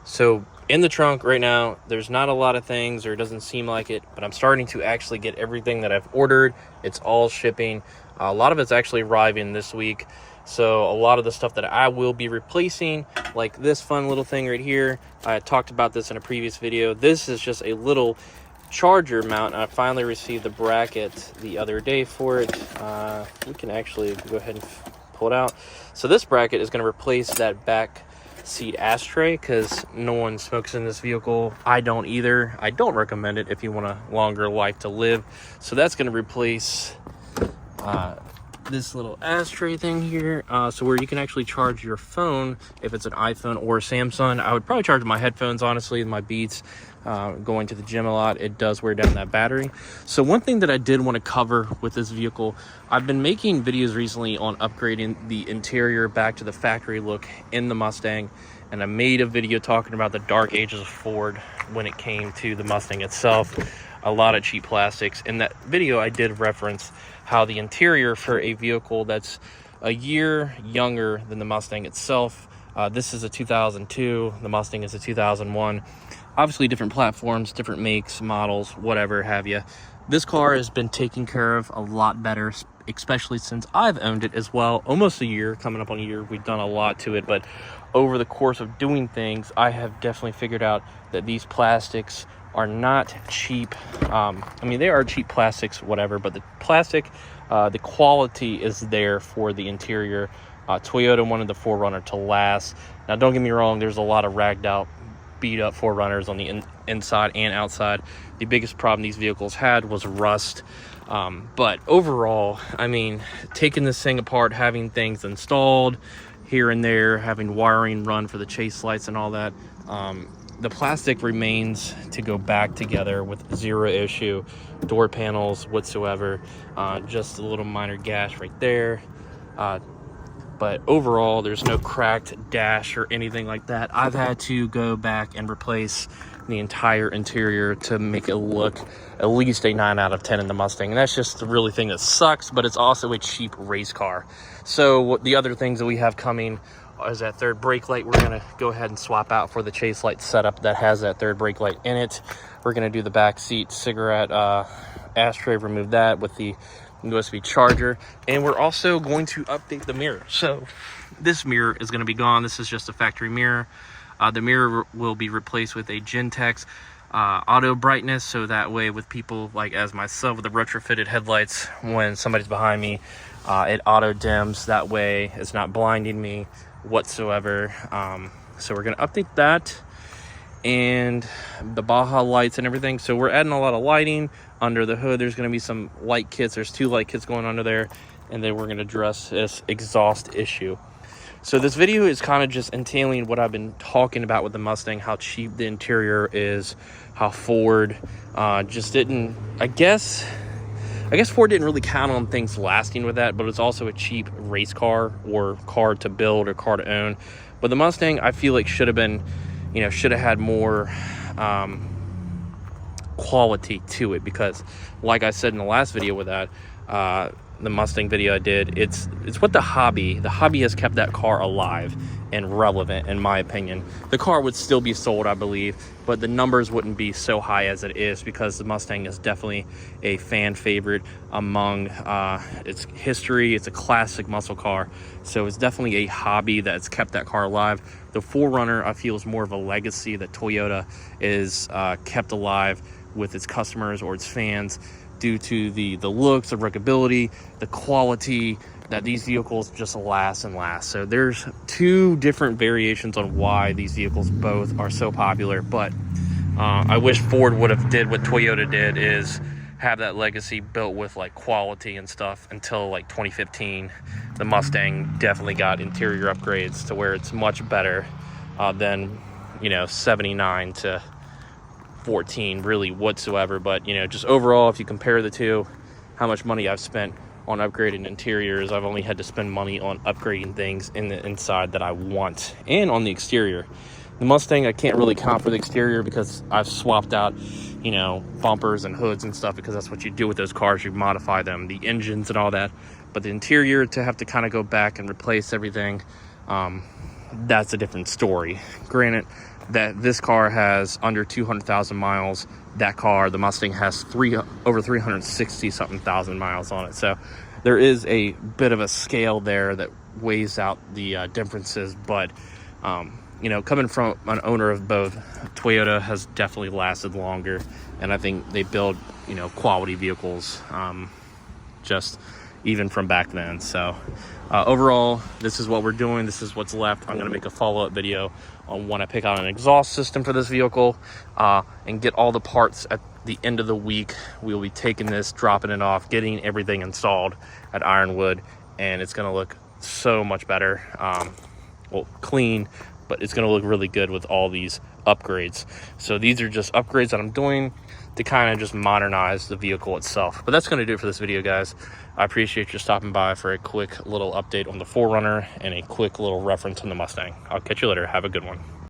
So in the trunk right now, there's not a lot of things, or it doesn't seem like it, but I'm starting to actually get everything that I've ordered. It's all shipping. A lot of it's actually arriving this week. So a lot of the stuff that I will be replacing, like this fun little thing right here, I talked about this in a previous video. This is just a little charger mount. I finally received the bracket the other day for it. We can actually go ahead and pull it out. So this bracket is going to replace that back seat ashtray because no one smokes in this vehicle. I don't either. I don't recommend it if you want a longer life to live. So that's going to replace this little ashtray thing here, so where you can actually charge your phone if it's an iPhone or a Samsung. I would probably charge my headphones, honestly, my Beats. Going to the gym a lot, it does wear down that battery. So one thing that I did want to cover with this vehicle, I've been making videos recently on upgrading the interior back to the factory look in the Mustang, and I made a video talking about the dark ages of Ford when it came to the Mustang itself. A lot of cheap plastics. In that video, I did reference how the interior for a vehicle that's a year younger than the Mustang itself, this is a 2002, the Mustang is a 2001. Obviously different platforms, different makes, models, whatever have you. This car has been taken care of a lot better, especially since I've owned it as well. Almost a year, coming up on a year. We've done a lot to it, but over the course of doing things, I have definitely figured out that these plastics are not cheap. I mean, they are cheap plastics, whatever, but the plastic, the quality is there for the interior. Toyota wanted the 4Runner to last. Now, don't get me wrong, there's a lot of ragged out, beat up 4Runners on the inside and outside. The biggest problem these vehicles had was rust. But overall, I mean, taking this thing apart, having things installed here and there, having wiring run for the chase lights and all that, the plastic remains to go back together with zero issue. Door panels whatsoever, just a little minor gash right there. But overall, there's no cracked dash or anything like that. I've had to go back and replace the entire interior to make it look at least a 9 out of 10 in the Mustang. And that's just the really thing that sucks, but it's also a cheap race car. So the other things that we have coming is that third brake light. We're going to go ahead and swap out for the chase light setup that has that third brake light in it. We're going to do the back seat cigarette ashtray, remove that with the USB charger, and we're also going to update the mirror. So this mirror is going to be gone. This is just a factory mirror. The mirror will be replaced with a Gentex auto brightness, so that way with people like as myself with the retrofitted headlights, when somebody's behind me, it auto dims. That way it's not blinding me whatsoever. So we're going to update that, and the Baja lights and everything. So we're adding a lot of lighting under the hood. There's going to be some light kits. There's 2 light kits going under there, and then we're going to address this exhaust issue. So this video is kind of just entailing what I've been talking about with the Mustang, how cheap the interior is, how Ford just didn't, I guess Ford didn't really count on things lasting with that, but it's also a cheap race car or car to build or car to own. But the Mustang, I feel like should have been, should have had more quality to it, because like I said in the last video with that, the Mustang video I did, it's what the hobby has kept that car alive and relevant, in my opinion. The car would still be sold, I believe, but the numbers wouldn't be so high as it is, because the Mustang is definitely a fan favorite among its history. It's a classic muscle car, so it's definitely a hobby that's kept that car alive. The 4Runner, I feel, is more of a legacy that Toyota is kept alive with its customers or its fans, due to the looks, the ruggability, the quality, that these vehicles just last and last. So there's 2 different variations on why these vehicles both are so popular, but I wish Ford would have did what Toyota did, is have that legacy built with like quality and stuff. Until like 2015, the Mustang definitely got interior upgrades to where it's much better than 79 to 14 really whatsoever. But just overall, if you compare the 2, how much money I've spent on upgrading interiors, I've only had to spend money on upgrading things in the inside that I want, and on the exterior. The Mustang, I can't really count for the exterior because I've swapped out bumpers and hoods and stuff, because that's what you do with those cars. You modify them, the engines and all that. But the interior, to have to kind of go back and replace everything, that's a different story. Granted, that this car has under 200,000 miles. That car, the Mustang, has over 360 something thousand miles on it. So there is a bit of a scale there that weighs out the differences. But you know, coming from an owner of both, Toyota has definitely lasted longer, and I think they build, you know, quality vehicles, just even from back then. So overall, this is what we're doing. This is what's left. I'm going to make a follow-up video on when I pick out an exhaust system for this vehicle, and get all the parts at the end of the week. We'll be taking this, dropping it off, getting everything installed at Ironwood, and it's going to look so much better. Well, clean, but it's going to look really good with all these upgrades. So these are just upgrades that I'm doing to kind of just modernize the vehicle itself. But that's going to do it for this video, guys. I appreciate you stopping by for a quick little update on the 4Runner and a quick little reference on the Mustang. I'll catch you later. Have a good one.